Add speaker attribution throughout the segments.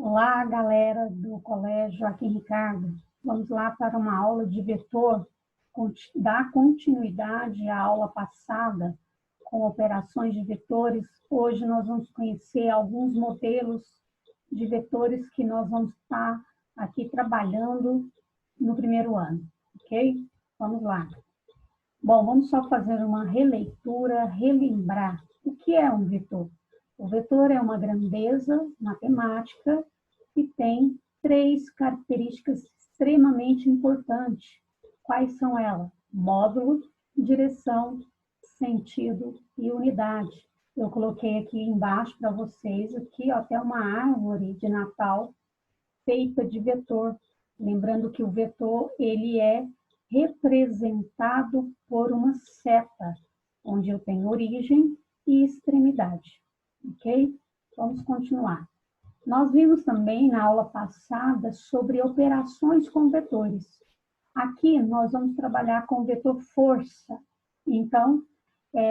Speaker 1: Olá, galera do Colégio Joaquim Ricardo. Vamos lá para uma aula de vetor, dar continuidade à aula passada com operações de vetores. Hoje nós vamos conhecer alguns modelos de vetores que nós vamos estar aqui trabalhando no primeiro ano, ok? Vamos lá. Bom, vamos só fazer uma releitura, relembrar o que é um vetor. O vetor é uma grandeza matemática que tem três características extremamente importantes. Quais são elas? Módulo, direção, sentido e unidade. Eu coloquei aqui embaixo para vocês, aqui, ó, até uma árvore de Natal feita de vetor. Lembrando que o vetor, ele é representado por uma seta, onde eu tenho origem e extremidade, ok? Vamos continuar. Nós vimos também na aula passada sobre operações com vetores. Aqui nós vamos trabalhar com o vetor força. Então,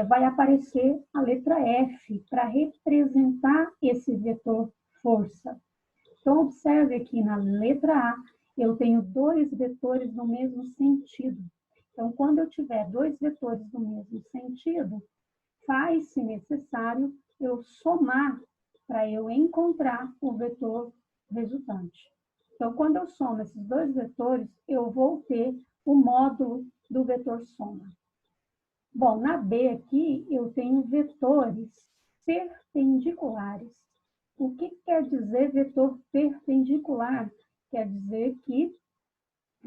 Speaker 1: vai aparecer a letra F para representar esse vetor força. Então, observe aqui na letra A, eu tenho dois vetores no mesmo sentido. Então, quando eu tiver dois vetores no mesmo sentido, faz-se necessário eu somar para eu encontrar o vetor resultante. Então, quando eu somo esses dois vetores, eu vou ter o módulo do vetor soma. Bom, na B aqui, eu tenho vetores perpendiculares. O que quer dizer vetor perpendicular? Quer dizer que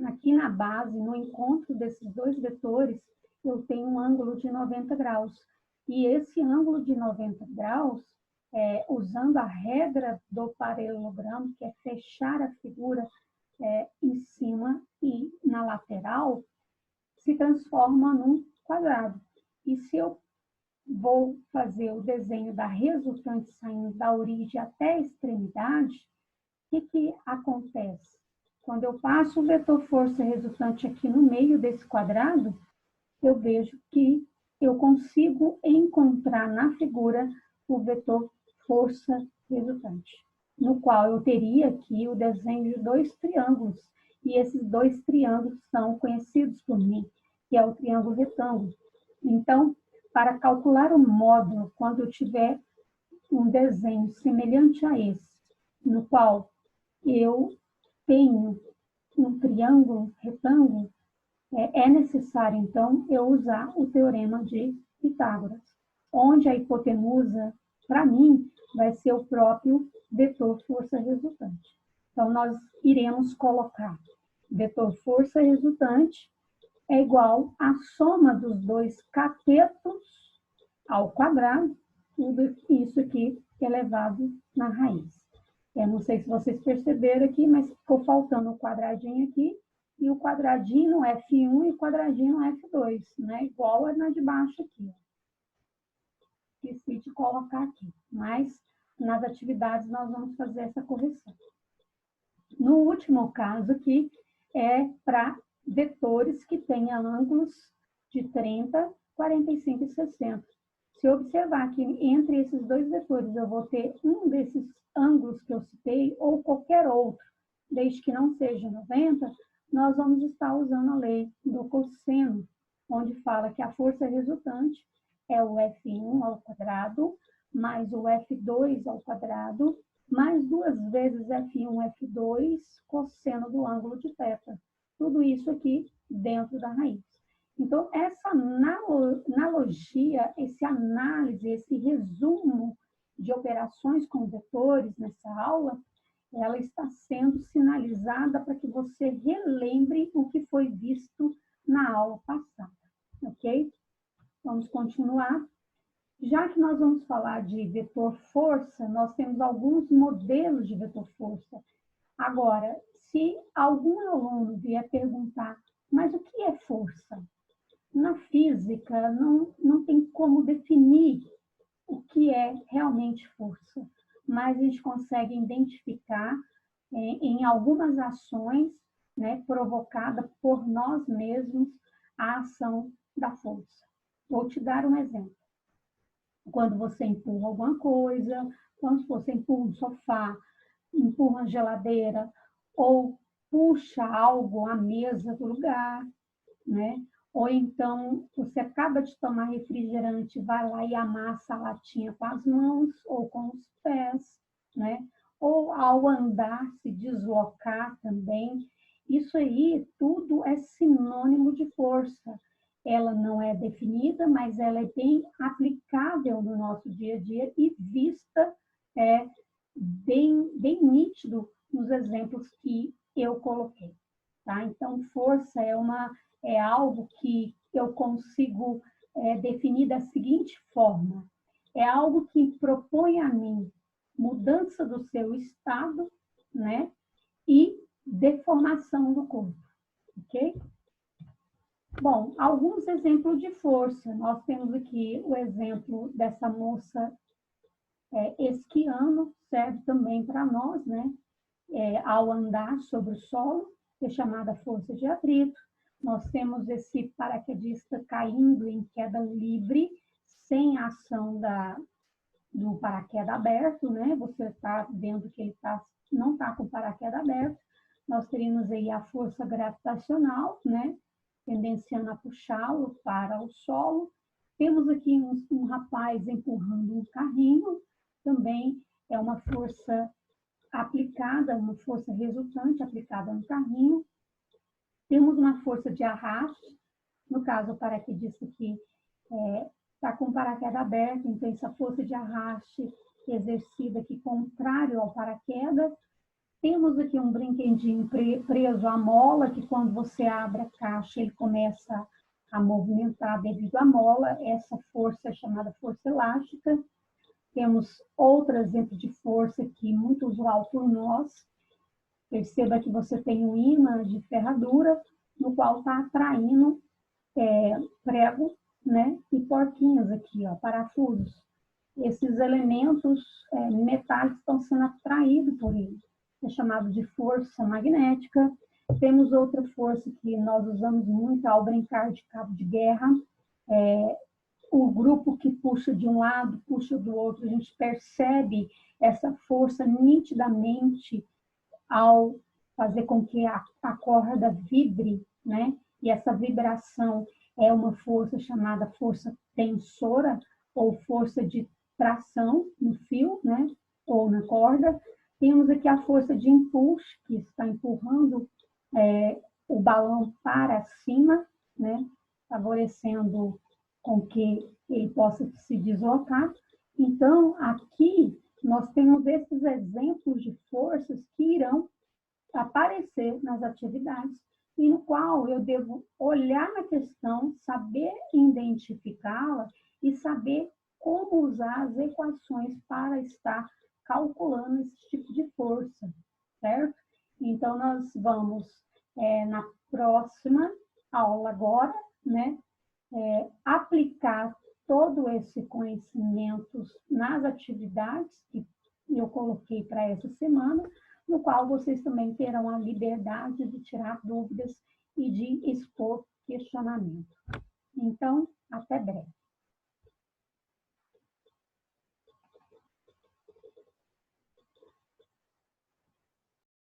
Speaker 1: aqui na base, no encontro desses dois vetores, eu tenho um ângulo de 90 graus. E esse ângulo de 90 graus, usando a regra do paralelogramo, que é fechar a figura em cima e na lateral, se transforma num quadrado. E se eu vou fazer o desenho da resultante saindo da origem até a extremidade, o que acontece? Quando eu passo o vetor força resultante aqui no meio desse quadrado, eu vejo que eu consigo encontrar na figura o vetor força resultante, no qual eu teria aqui o desenho de dois triângulos, e esses dois triângulos são conhecidos por mim, que é o triângulo retângulo. Então, para calcular o módulo, quando eu tiver um desenho semelhante a esse, no qual eu tenho um triângulo retângulo, é necessário, então, eu usar o teorema de Pitágoras, onde a hipotenusa, para mim, vai ser o próprio vetor força resultante. Então, nós iremos colocar vetor força resultante é igual à soma dos dois catetos ao quadrado, tudo isso aqui elevado na raiz. Eu não sei se vocês perceberam aqui, mas ficou faltando o quadradinho aqui, e o quadradinho no F1 e o quadradinho no F2, né? Igual a na de baixo aqui. Esqueci de colocar aqui, mas nas atividades nós vamos fazer essa correção. No último caso aqui, é para vetores que tenham ângulos de 30, 45 e 60. Se eu observar que entre esses dois vetores eu vou ter um desses ângulos que eu citei, ou qualquer outro, desde que não seja 90, nós vamos estar usando a lei do cosseno, onde fala que a força resultante é o F1 ao quadrado, mais o F2 ao quadrado, mais duas vezes F1, F2, cosseno do ângulo de θ. Tudo isso aqui dentro da raiz. Então, essa analogia, essa análise, esse resumo de operações com vetores nessa aula, ela está sendo sinalizada para que você relembre o que foi visto na aula passada, ok? Vamos continuar. Já que nós vamos falar de vetor força, nós temos alguns modelos de vetor força. Agora, se algum aluno vier perguntar, mas o que é força? Na física, não tem como definir o que é realmente força, mas a gente consegue identificar em algumas ações, né, provocada por nós mesmos, a ação da força. Vou te dar um exemplo. Quando você empurra alguma coisa, quando você empurra um sofá, empurra a geladeira ou puxa algo à mesa do lugar, né? Ou então você acaba de tomar refrigerante, vai lá e amassa a latinha com as mãos ou com os pés, né? Ou ao andar, se deslocar também. Isso aí tudo é sinônimo de força. Ela não é definida, mas ela é bem aplicável no nosso dia a dia e vista bem nítido nos exemplos que eu coloquei. Tá? Então, força é algo que eu consigo definir da seguinte forma: é algo que propõe a mim mudança do seu estado, né? E deformação do corpo, ok? Bom, alguns exemplos de força. Nós temos aqui o exemplo dessa moça esquiando, serve também para nós, né? Ao andar sobre o solo, é chamada força de atrito. Nós temos esse paraquedista caindo em queda livre, sem a ação do paraquedas aberto, né? Você está vendo que ele não está com o paraquedas aberto. Nós teríamos aí a força gravitacional, né? Tendenciando a puxá-lo para o solo. Temos aqui um rapaz empurrando um carrinho, também é uma força aplicada, uma força resultante aplicada no carrinho. Temos uma força de arraste, no caso o paraquedista que está com o paraquedas aberto, então essa força de arraste exercida aqui contrário ao paraquedas. Temos aqui um brinquedinho preso à mola, que quando você abre a caixa, ele começa a movimentar devido à mola. Essa força é chamada força elástica. Temos outro exemplo de força aqui, muito usual por nós. Perceba que você tem um ímã de ferradura, no qual está atraindo prego, né? E porquinhos aqui, ó, parafusos. Esses elementos metálicos estão sendo atraídos por ele. É chamado de força magnética. Temos outra força que nós usamos muito ao brincar de cabo de guerra. O grupo que puxa de um lado, puxa do outro, a gente percebe essa força nitidamente ao fazer com que a corda vibre, né? E essa vibração é uma força chamada força tensora ou força de tração no fio, né? Ou na corda. Temos aqui a força de impulso, que está empurrando o balão para cima, né? Favorecendo com que ele possa se deslocar. Então, aqui nós temos esses exemplos de forças que irão aparecer nas atividades e no qual eu devo olhar na questão, saber identificá-la e saber como usar as equações para estar calculando esse tipo de força, certo? Então, nós vamos, na próxima aula agora, né, aplicar todo esse conhecimento nas atividades que eu coloquei para essa semana, no qual vocês também terão a liberdade de tirar dúvidas e de expor questionamento. Então, até breve.